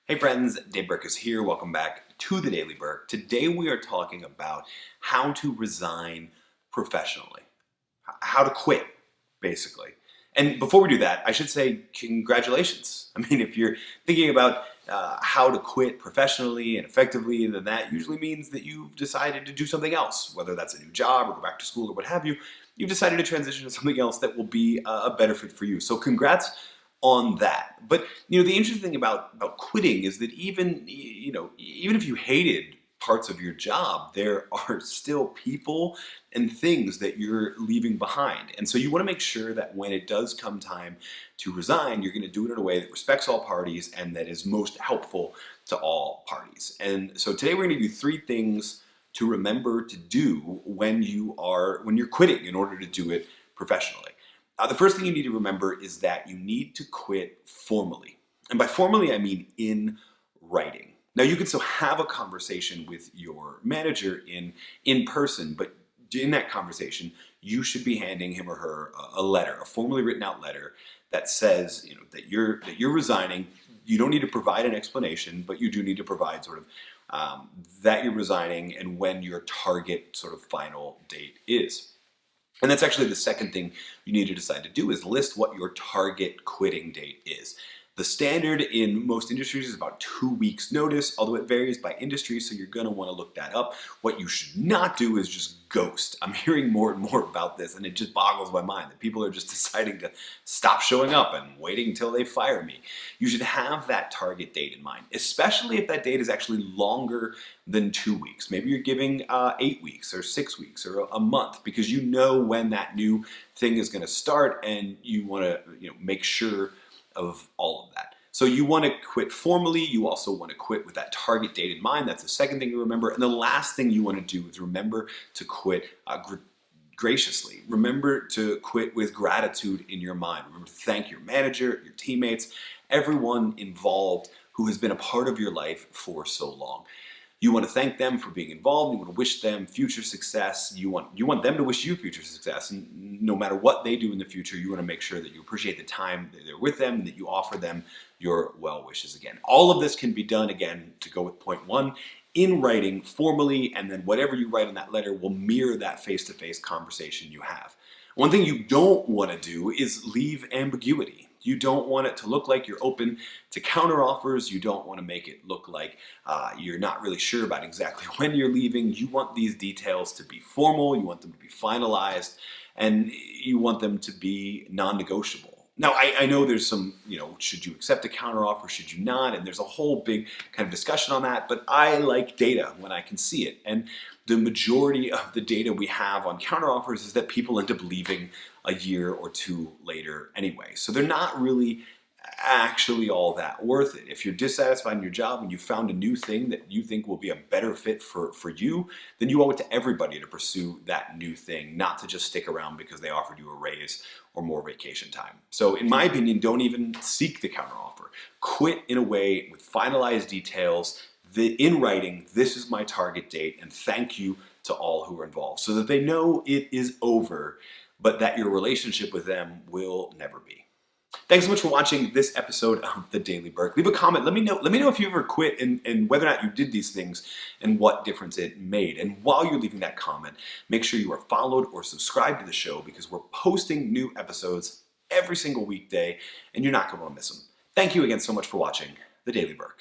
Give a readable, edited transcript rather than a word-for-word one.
Hey friends, Dave Burkus here. Welcome back to the Daily Burk. Today we are talking about how to resign professionally, how to quit, basically. And before we do that, I should say congratulations. I mean, if you're thinking about how to quit professionally and effectively, then that usually means that you've decided to do something else, whether that's a new job or go back to school or what have you. You've decided to transition to something else that will be a better fit for you. So congrats on that. But the interesting thing about quitting is that even if you hated parts of your job, there are still people and things that you're leaving behind. And so you want to make sure that when it does come time to resign, you're going to do it in a way that respects all parties and that is most helpful to all parties. And so today we're going to do 3 things to remember to do when you're quitting in order to do it professionally. The first thing you need to remember is that you need to quit formally. And by formally, I mean in writing. Now, you can still have a conversation with your manager in person, but in that conversation, you should be handing him or her a letter, a formally written out letter that says, that you're resigning. You don't need to provide an explanation, but you do need to provide sort of that you're resigning and when your target sort of final date is. And that's actually the second thing you need to decide to do is list what your target quitting date is. The standard in most industries is about 2 weeks notice, although it varies by industry, so you're going to want to look that up. What you should not do is just ghost. I'm hearing more and more about this, and it just boggles my mind that people are just deciding to stop showing up and waiting until they fire me. You should have that target date in mind, especially if that date is actually longer than 2 weeks. Maybe you're giving 8 weeks or 6 weeks or a month because you know when that new thing is going to start, and you want to make sure of all of that. So you want to quit formally. You also want to quit with that target date in mind. That's the second thing to remember. And the last thing you want to do is remember to quit graciously. Remember to quit with gratitude in your mind. Remember to thank your manager, your teammates, everyone involved who has been a part of your life for so long. You want to thank them for being involved. You want to wish them future success. You want them to wish you future success. And no matter what they do in the future, you want to make sure that you appreciate the time that they're with them and that you offer them your well wishes again. All of this can be done, again, to go with point 1, in writing formally, and then whatever you write in that letter will mirror that face-to-face conversation you have. One thing you don't want to do is leave ambiguity. You don't want it to look like you're open to counteroffers. You don't want to make it look like you're not really sure about exactly when you're leaving. You want these details to be formal. You want them to be finalized, and you want them to be non-negotiable. Now, I know there's some, should you accept a counteroffer, should you not? And there's a whole big kind of discussion on that, but I like data when I can see it. And the majority of the data we have on counteroffers is that people end up leaving a year or 2 later anyway. So they're not really actually all that worth it. If you're dissatisfied in your job and you found a new thing that you think will be a better fit for you, then you owe it to everybody to pursue that new thing, not to just stick around because they offered you a raise or more vacation time. So in my opinion, don't even seek the counteroffer. Quit in a way with finalized details, in writing, this is my target date, and thank you to all who are involved, so that they know it is over, but that your relationship with them will never be. Thanks so much for watching this episode of The Daily Burk. Leave a comment. Let me know if you ever quit and whether or not you did these things and what difference it made. And while you're leaving that comment, make sure you are followed or subscribed to the show because we're posting new episodes every single weekday and you're not going to want to miss them. Thank you again so much for watching The Daily Burk.